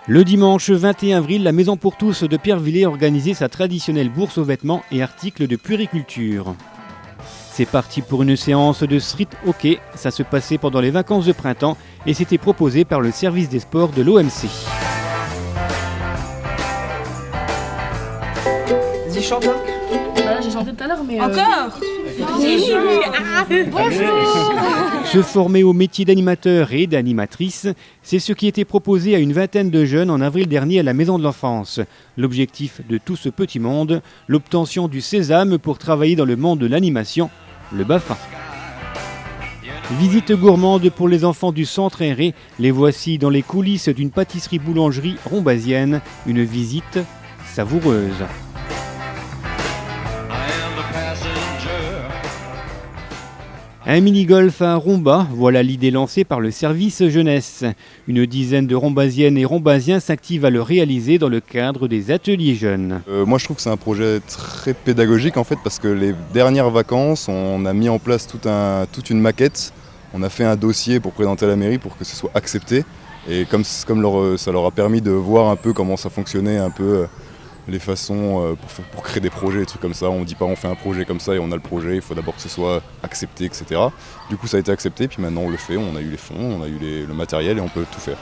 Le dimanche 21 avril, la Maison pour tous de Pierrevillers organisait sa traditionnelle bourse aux vêtements et articles de puériculture. C'est parti pour une séance de street hockey. Ça se passait pendant les vacances de printemps et c'était proposé par le service des sports de l'OMC. Vas-y, chante là. Voilà, j'ai chanté tout à l'heure, mais... Encore Bonjour. Se former au métier d'animateur et d'animatrice, c'est ce qui était proposé à une vingtaine de jeunes en avril dernier à la Maison de l'Enfance. L'objectif de tout ce petit monde, l'obtention du sésame pour travailler dans le monde de l'animation, le BAFA. Visite gourmande pour les enfants du centre aéré, les voici dans les coulisses d'une pâtisserie-boulangerie rombasienne, une visite savoureuse. Un mini-golf à Romba, voilà l'idée lancée par le service jeunesse. Une dizaine de rombasiennes et rombasiens s'activent à le réaliser dans le cadre des ateliers jeunes. Moi je trouve que c'est un projet très pédagogique en fait parce que les dernières vacances on a mis en place toute une maquette. On a fait un dossier pour présenter à la mairie pour que ce soit accepté. Et comme ça leur a permis de voir un peu comment ça fonctionnait, un peu les façons pour créer des projets, des trucs comme ça. On ne dit pas on fait un projet comme ça et on a le projet, il faut d'abord que ce soit accepté, etc. Du coup ça a été accepté, puis maintenant on le fait, on a eu les fonds, on a eu le matériel et on peut tout faire.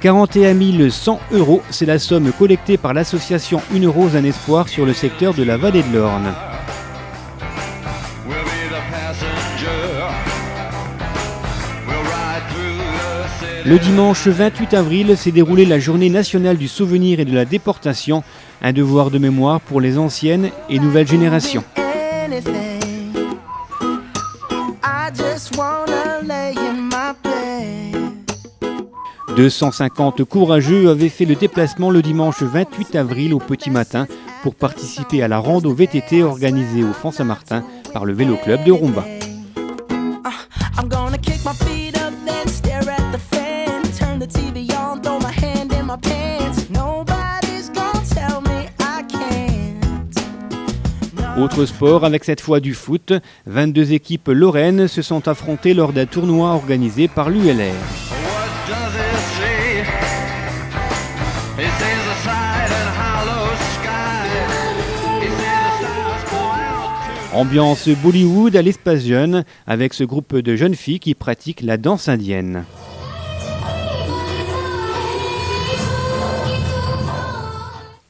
41 100 €, c'est la somme collectée par l'association Une Rose un Espoir sur le secteur de la Vallée de l'Orne. Le dimanche 28 avril s'est déroulée la journée nationale du souvenir et de la déportation, un devoir de mémoire pour les anciennes et nouvelles générations. 250 courageux avaient fait le déplacement le dimanche 28 avril au petit matin pour participer à la rando VTT organisée au Font-Saint-Martin par le Vélo Club de Romba. Autre sport avec cette fois du foot, 22 équipes lorraines se sont affrontées lors d'un tournoi organisé par l'ULR. Ambiance Bollywood à l'espace jeune avec ce groupe de jeunes filles qui pratiquent la danse indienne.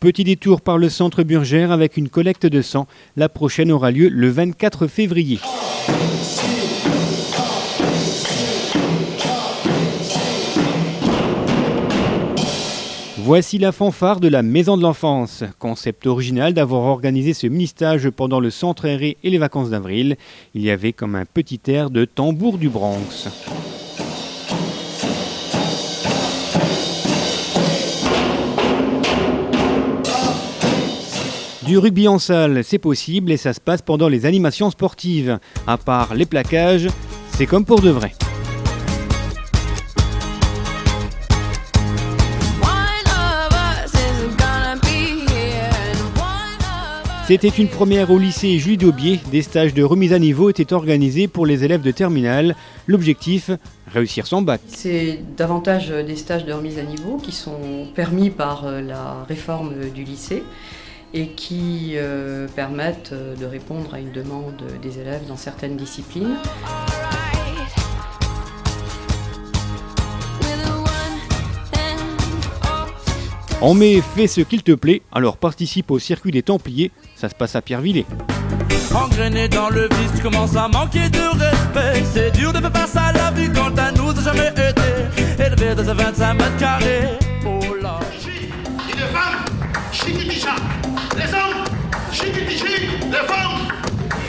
Petit détour par le centre Burgère avec une collecte de sang. La prochaine aura lieu le 24 février. Voici la fanfare de la Maison de l'Enfance. Concept original d'avoir organisé ce mini-stage pendant le centre aéré et les vacances d'avril. Il y avait comme un petit air de tambour du Bronx. Du rugby en salle, c'est possible et ça se passe pendant les animations sportives. À part les plaquages, c'est comme pour de vrai. C'était une première au lycée Julie d'Aubier. Des stages de remise à niveau étaient organisés pour les élèves de terminale. L'objectif, réussir son bac. C'est davantage des stages de remise à niveau qui sont permis par la réforme du lycée et qui permettent de répondre à une demande des élèves dans certaines disciplines. En mai, fais ce qu'il te plaît, alors participe au circuit des Templiers, ça se passe à Pierrevillers. Engrainé dans le vice, tu commences à manquer de respect. C'est dur de faire face à la vie quand à nous n'a jamais été élevé dans un 25 mètres carrés. Oh là. Et les femmes, chiquiticha. Les hommes, chiquitichi. Les femmes,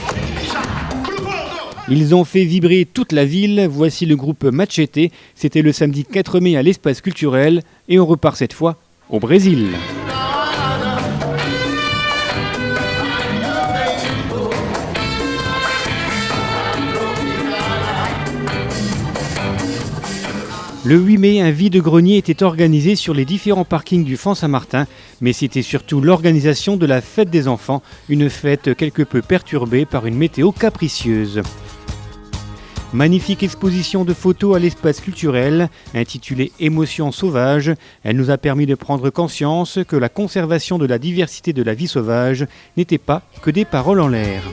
chiquiticha. Plus fort. Ils ont fait vibrer toute la ville, voici le groupe Machete. C'était le samedi 4 mai à l'espace culturel et on repart cette fois au Brésil. Le 8 mai, un vide-grenier était organisé sur les différents parkings du Font-Saint-Martin, mais c'était surtout l'organisation de la fête des enfants, une fête quelque peu perturbée par une météo capricieuse. Magnifique exposition de photos à l'espace culturel, intitulée Émotions sauvages. Elle nous a permis de prendre conscience que la conservation de la diversité de la vie sauvage n'était pas que des paroles en l'air.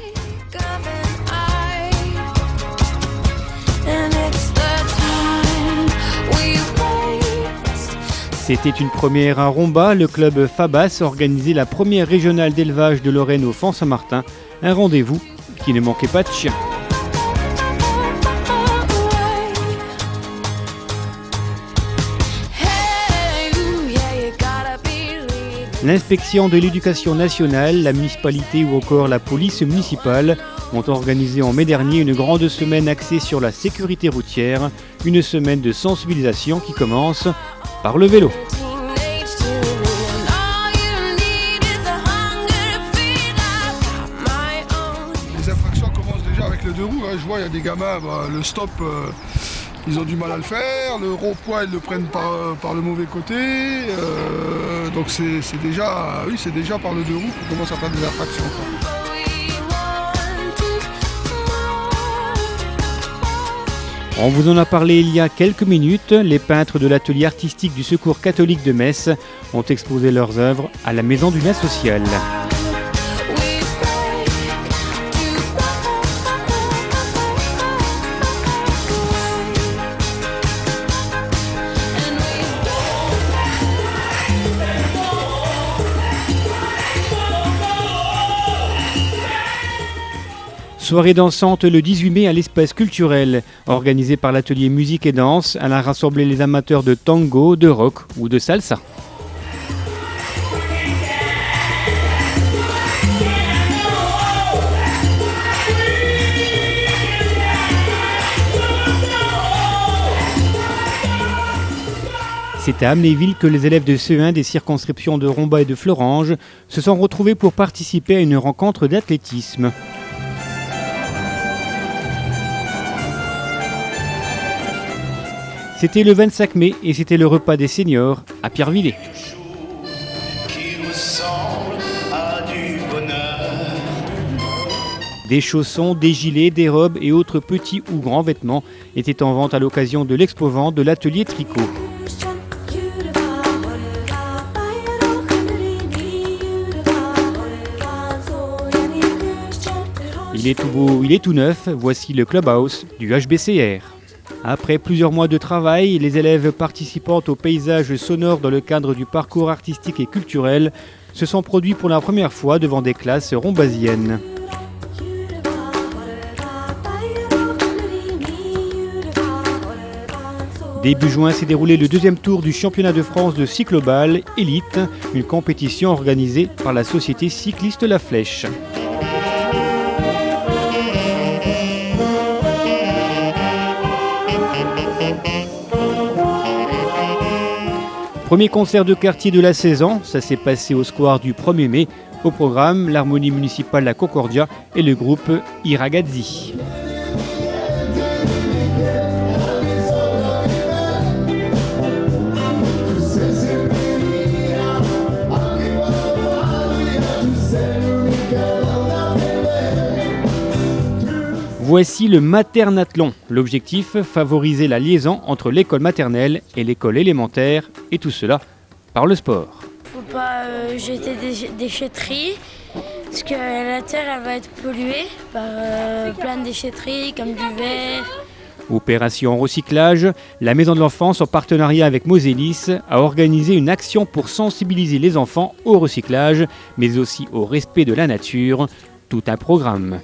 C'était une première à Romba. Le club Fabas organisait la première régionale d'élevage de Lorraine au Font-Saint-Martin. Un rendez-vous qui ne manquait pas de chiens. L'inspection de l'éducation nationale, la municipalité ou encore la police municipale ont organisé en mai dernier une grande semaine axée sur la sécurité routière, une semaine de sensibilisation qui commence par le vélo. Les infractions commencent déjà avec les deux roues, je vois il y a des gamins, le stop ils ont du mal à le faire, le rond-point ils le prennent par le mauvais côté, donc c'est déjà par le deux roues qu'on commence à faire des infractions. On vous en a parlé il y a quelques minutes. Les peintres de l'atelier artistique du Secours catholique de Metz ont exposé leurs œuvres à la Maison du Lien social. Soirée dansante le 18 mai à l'espace culturel. Organisée par l'atelier musique et danse, elle a rassemblé les amateurs de tango, de rock ou de salsa. C'est à Amnéville que les élèves de CE1 des circonscriptions de Romba et de Fleuranges se sont retrouvés pour participer à une rencontre d'athlétisme. C'était le 25 mai et c'était le repas des seniors à Pierrevillers. Des chaussons, des gilets, des robes et autres petits ou grands vêtements étaient en vente à l'occasion de l'expo-vente de l'atelier tricot. Il est tout beau, il est tout neuf, voici le clubhouse du HBCR. Après plusieurs mois de travail, les élèves participant au paysage sonore dans le cadre du parcours artistique et culturel se sont produits pour la première fois devant des classes rombasiennes. Début juin s'est déroulé le deuxième tour du championnat de France de cycloball Élite, une compétition organisée par la société cycliste La Flèche. Premier concert de quartier de la saison, ça s'est passé au square du 1er mai. Au programme, l'harmonie municipale La Concordia et le groupe I Ragazzi. Voici le maternathlon. L'objectif, favoriser la liaison entre l'école maternelle et l'école élémentaire, et tout cela par le sport. Faut pas jeter des déchetteries, parce que la terre elle va être polluée par plein de déchetteries comme du verre. Opération recyclage, la Maison de l'Enfance en partenariat avec Mosélis a organisé une action pour sensibiliser les enfants au recyclage, mais aussi au respect de la nature. Tout un programme.